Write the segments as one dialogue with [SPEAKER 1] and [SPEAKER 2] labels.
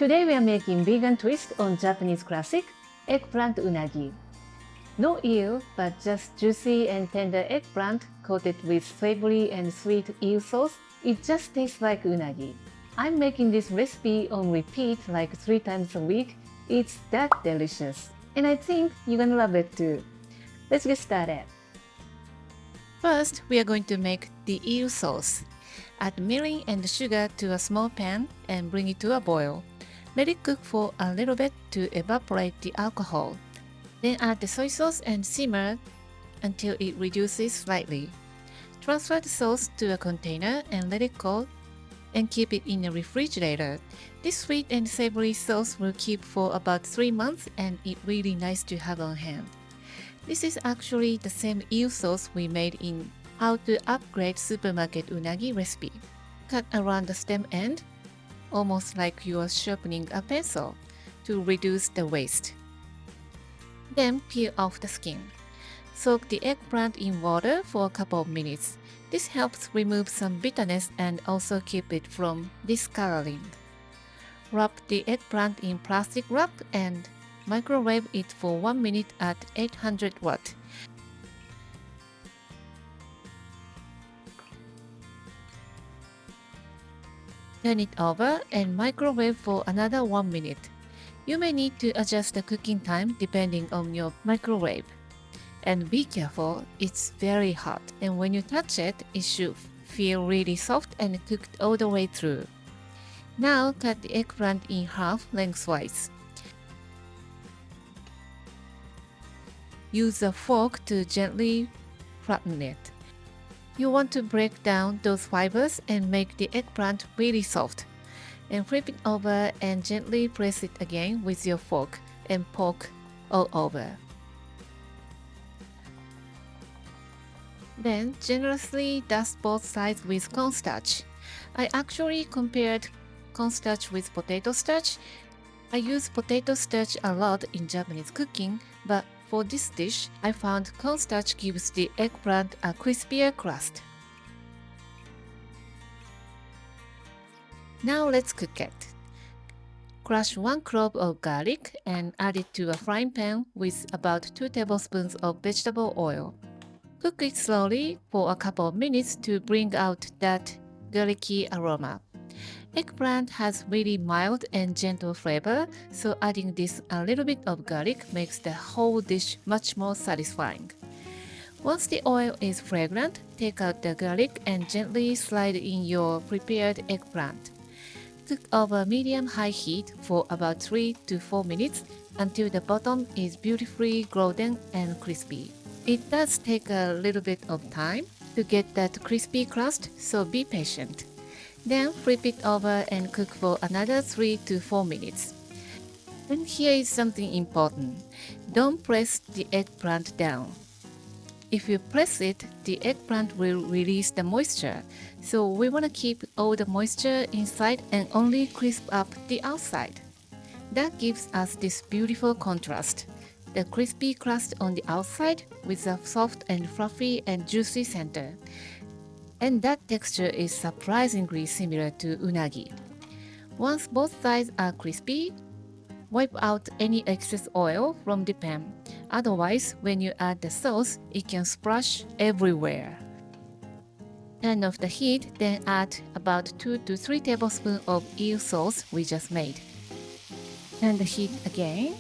[SPEAKER 1] Today we are making vegan twist on Japanese classic eggplant unagi. No eel, but just juicy and tender eggplant coated with savory and sweet eel sauce. It just tastes like unagi. I'm making this recipe on repeat like 3 times a week. It's that delicious. And I think you're gonna love it too. Let's get started.
[SPEAKER 2] First, we are going to make the eel sauce. Add mirin and sugar to a small pan and bring it to a boil. Let it cook for a little bit to evaporate the alcohol. Then add the soy sauce and simmer until it reduces slightly. Transfer the sauce to a container and let it cool and keep it in the refrigerator. This sweet and savory sauce will keep for about 3 months and it's really nice to have on hand. This is actually the same eel sauce we made in How to Upgrade Supermarket Unagi recipe. Cut around the stem end, almost like you are sharpening a pencil, to reduce the waste. Then peel off the skin. Soak the eggplant in water for a couple of minutes. This helps remove some bitterness and also keep it from discoloring. Wrap the eggplant in plastic wrap and microwave it for 1 minute at 800 watt. Turn it over and microwave for another 1 minute. You may need to adjust the cooking time depending on your microwave. And be careful, it's very hot, and when you touch it, it should feel really soft and cooked all the way through. Now cut the eggplant in half lengthwise. Use a fork to gently flatten it. You want to break down those fibers and make the eggplant really soft. And flip it over and gently press it again with your fork and poke all over. Then generously dust both sides with cornstarch. I actually compared cornstarch with potato starch. I use potato starch a lot in Japanese cooking, but for this dish, I found cornstarch gives the eggplant a crispier crust. Now let's cook it. Crush 1 clove of garlic and add it to a frying pan with about 2 tablespoons of vegetable oil. Cook it slowly for a couple of minutes to bring out that garlicky aroma. Eggplant has really mild and gentle flavor, so adding this a little bit of garlic makes the whole dish much more satisfying. Once the oil is fragrant, take out the garlic and gently slide in your prepared eggplant. Cook over medium-high heat for about 3 to 4 minutes until the bottom is beautifully golden and crispy. It does take a little bit of time to get that crispy crust, so be patient. Then flip it over and cook for another 3 to 4 minutes. And here is something important. Don't press the eggplant down. If you press it, the eggplant will release the moisture. So we want to keep all the moisture inside and only crisp up the outside. That gives us this beautiful contrast. The crispy crust on the outside with a soft and fluffy and juicy center. And that texture is surprisingly similar to unagi. Once both sides are crispy, wipe out any excess oil from the pan. Otherwise, when you add the sauce, it can splash everywhere. Turn off the heat, then add about 2 to 3 tablespoons of eel sauce we just made. Turn the heat again.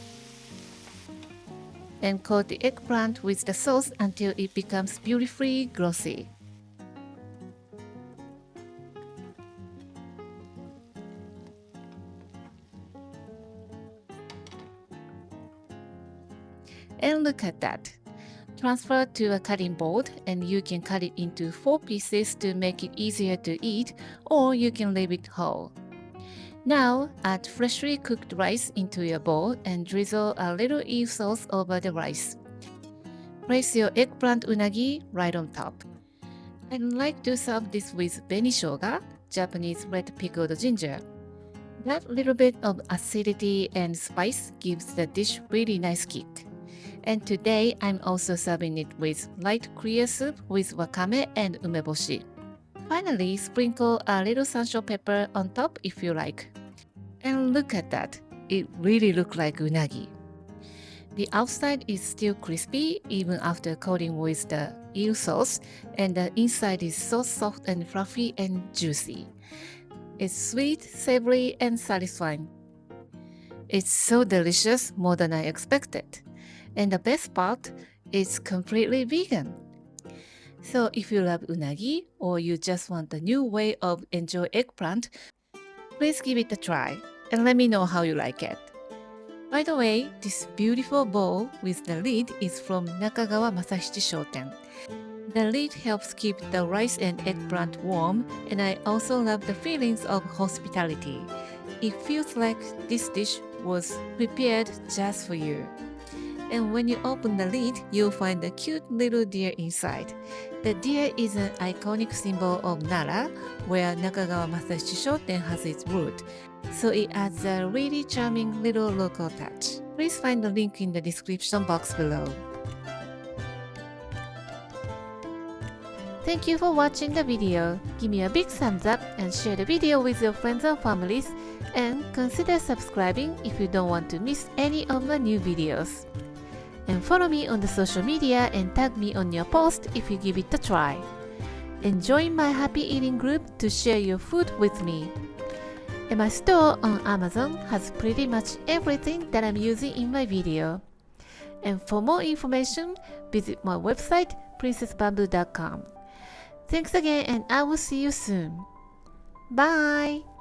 [SPEAKER 2] And coat the eggplant with the sauce until it becomes beautifully glossy. And look at that. Transfer to a cutting board and you can cut it into 4 pieces to make it easier to eat, or you can leave it whole. Now add freshly cooked rice into your bowl and drizzle a little eel sauce over the rice. Place your eggplant unagi right on top. I like to serve this with benishoga, Japanese red pickled ginger. That little bit of acidity and spice gives the dish really nice kick. And today I'm also serving it with light clear soup with wakame and umeboshi. Finally, sprinkle a little Sansho pepper on top if you like. And look at that, it really looks like unagi. The outside is still crispy even after coating with the eel sauce, and the inside is so soft and fluffy and juicy. It's sweet, savory, and satisfying. It's so delicious, more than I expected. And the best part, it's completely vegan. So if you love unagi or you just want a new way of enjoy eggplant, please give it a try and let me know how you like it. By the way, this beautiful bowl with the lid is from Nakagawa Masashichi Shoten. The lid helps keep the rice and eggplant warm, and I also love the feelings of hospitality. It feels like this dish was prepared just for you. And when you open the lid, you'll find a cute little deer inside. The deer is an iconic symbol of Nara, where Nakagawa Masashichi Shoten has its root, so it adds a really charming little local touch. Please find the link in the description box below. Thank you for watching the video. Give me a big thumbs up and share the video with your friends and families, and consider subscribing if you don't want to miss any of my new videos. And follow me on the social media and tag me on your post if you give it a try. And join my happy eating group to share your food with me. And my store on Amazon has pretty much everything that I'm using in my video. And for more information, visit my website princessbamboo.com. Thanks again, and I will see you soon. Bye!